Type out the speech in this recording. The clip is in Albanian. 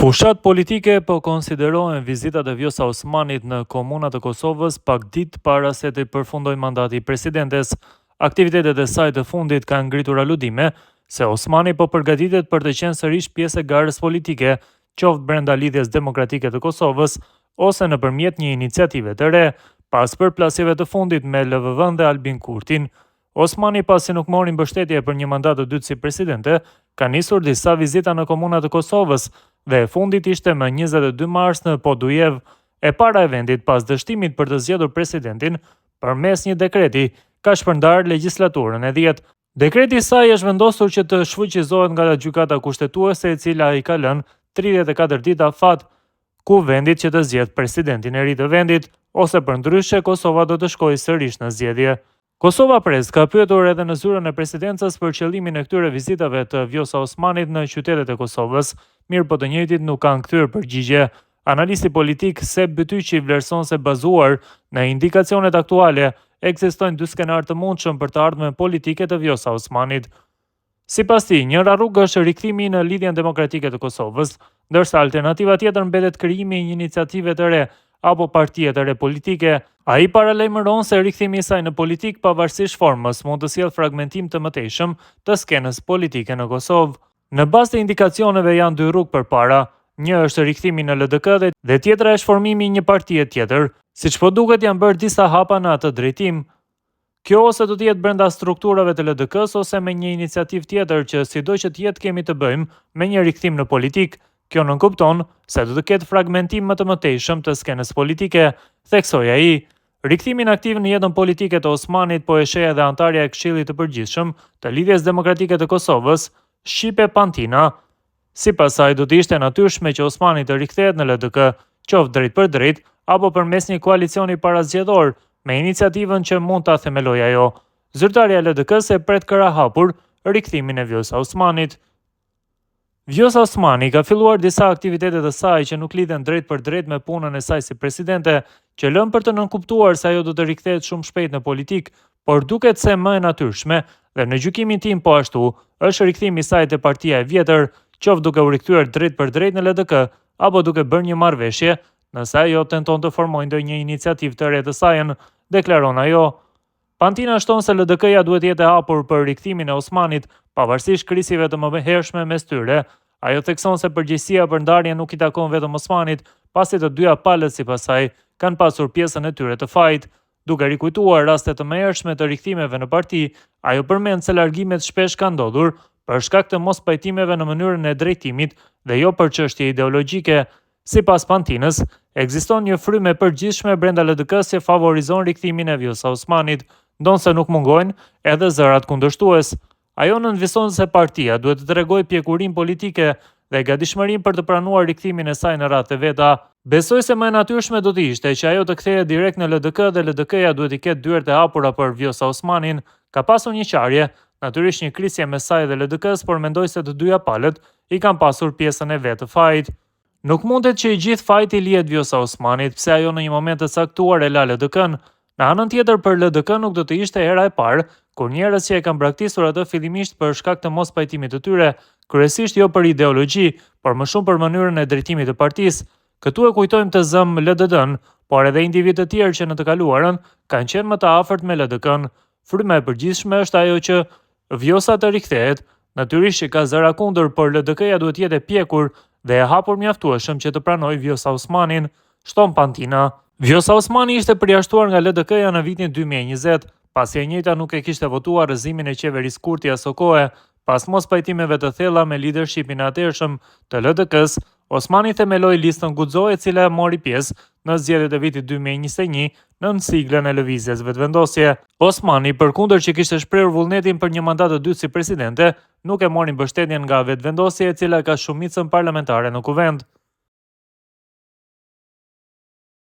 Fushat politike po konsiderohen vizitat e Vjosa Osmanit në komunat e Kosovës pak ditë para se të përfundojë mandati i presidentes. Aktivitetet e saj të fundit kanë ngritur aludime se Osmani po përgatitet për të qenë sërish pjesë e garës politike, qoftë brenda lidhjes demokratike të Kosovës ose nëpërmjet një iniciative të re, pas përplasjeve të fundit me LVV-n dhe Albin Kurtin. Osmani, pasi nuk mori mbështetje për një mandat të dytë si presidente, ka nisur disa vizita në komunat të Kosovës dhe e fundit ishte më 22 mars në Podujev, e para e vendit pas dështimit për të zgjedhur presidentin përmes një dekreti, ka shpërndar legjislaturën e 10. Dekreti i saj është vendosur që të shfuqizohet nga gjykata kushtetuese, e cila i ka lënë 34 ditë afat ku vendit që të zgjedh presidentin e ri të vendit, ose përndryshe Kosova do të shkojë sërish në zgjedhje. Kosova Press ka pyetur edhe në zyrën e presidencës për qëllimin e këtyre vizitave të Vjosa Osmanit në qytetet e Kosovës, mirë po të njëjtit nuk kanë kthyer përgjigje. Analisti politik Seb Bytyqi vlerëson se bazuar në indikacionet aktuale, ekzistojnë dy skenar të mundshëm për të ardhmen politike të Vjosa Osmanit. Sipas tij, njëra rrugë është rikthimi në lidhjen demokratike të Kosovës, ndërsa alternativa tjetër mbetet krijimi i një iniciative të re apo partie të re politike. Ai paralajmëron se rikthimi i saj në politik pavarësisht formës mund të sjellë fragmentim të mëtejshëm të skenës politike në Kosovë. Në bazë të indikacioneve janë dy rrugë përpara. Një është rikthimi në LDK dhe tjetra është formimi i një partie tjetër. Siç po duket, janë bërë disa hapa në atë drejtim. Kjo ose do të jetë brenda strukturave të LDK-s ose me një iniciativë tjetër që sido që të jetë kemi të bëjmë me një rikthim në politik. Kjo nënkupton se do të ketë fragmentim më të mëtejshëm të skenës politike, theksoi ai. Rikthimin aktiv në jetën politike të Osmanit po e sheh edhe antarja e Këshillit të Përgjithshëm të Lidhjes Demokratike të Kosovës, Shqipe Pantina. Sipas saj, do të ishte natyrshme që Osmani të rikthehet në LDK, qoftë drejt për drejt apo përmes një koalicioni parazgjedhor me iniciativën që mund ta themelojë ajo. Zyrtarja e LDK-s e pret krah hapur rikthimin e Vjosa Osmanit. Vjosa Osmani ka filluar disa aktivitete të saj që nuk lidhen drejt për drejt me punën e saj si presidente, që lën për të nënkuptuar se ajo do të rikthehet shumë shpejt në politik, por duket se më e natyrshme dhe në gjykimin tim po ashtu është rikthimi i saj te partia e vjetër, qoftë duke u rikthyer drejt për drejt në LDK apo duke bërë një marrëveshje, nëse ajo tenton të formojë ndonjë iniciativë të re të saj, deklaron ajo. Pantina shton se LDK-ja duhet jetë e hapur për rikthimin e Osmanit, pavarësisht krisive të mëhershme mes tyre. Ajo thekson se përgjegjësia për ndarjen nuk i takon vetëm Osmanit, pasi të dyja palët sipas saj kanë pasur pjesën e tyre të fajit. Duke rikujtuar raste të mëhershme të rikthimeve në parti, ajo përmend se largimet shpesh kanë ndodhur për shkak të mospajtimeve në mënyrën e drejtimit dhe jo për çështje ideologjike. Sipas Pantinës, ekziston një frymë e përgjithshme brenda LDK-s që favorizon rikthimin e Vjosa Osmanit, ndonse nuk mungojnë edhe zërat kundërshtues. Ajo nënvison se partia duhet të tregojë pjekurinë politike dhe gatishmërinë për të pranuar rikthimin e saj në radhë të veta. Besoj se më e natyrshme do të ishte që ajo të kthehet direkt në LDK dhe LDK-ja duhet i ketë dyert e hapura për Vjosa Osmanin. Ka pasur një qarje, natyrisht një krisje mes saj dhe LDK-s, por mendoj se të dyja palët i kanë pasur pjesën e vet të fajit. Nuk mundet që i gjithë fajti lihet Vjosa Osmanit, pse ajo në një moment të caktuar e la LDK-n. Në anën tjetër, për LDK nuk do të ishte hera e parë kur njerëz që e kanë braktisur atë fillimisht për shkak të mospajtimit të tyre, kryesisht jo për ideologji, por më shumë për mënyrën e drejtimit të partisë. Këtu e kujtojmë të zëm LDD-n, por edhe individ të tjerë që në të kaluarën kanë qenë më të afërt me LDK-n. Fryma e përgjithshme është ajo që Vjosa të rikthehet, natyrisht që ka zëra kundër, por LDK-ja duhet jetë e pjekur dhe e hapur mjaftueshëm që të pranojë Vjosa Osmanin, shton Pantina. Vjosa Osmani ishte përjashtuar nga LDK-ja në vitin 2020, pasi e njëjta nuk e kishte votuar rëzimin e qeverisë Kurti asokohe. Pas mos pajtimeve të thella me leadershipin e atëhershëm të LDK-s, Osmani themeloi listën Guxo, e cila mori pjesë në zgjedhjet e vitit 2021 nën siglën e lëvizjes vetëvendosje. Osmani, përkundër që kishte shprehur vullnetin për një mandat të dytë si presidente, nuk e mori mbështetjen nga vetëvendosja, e cila ka shumicën parlamentare në kuvend.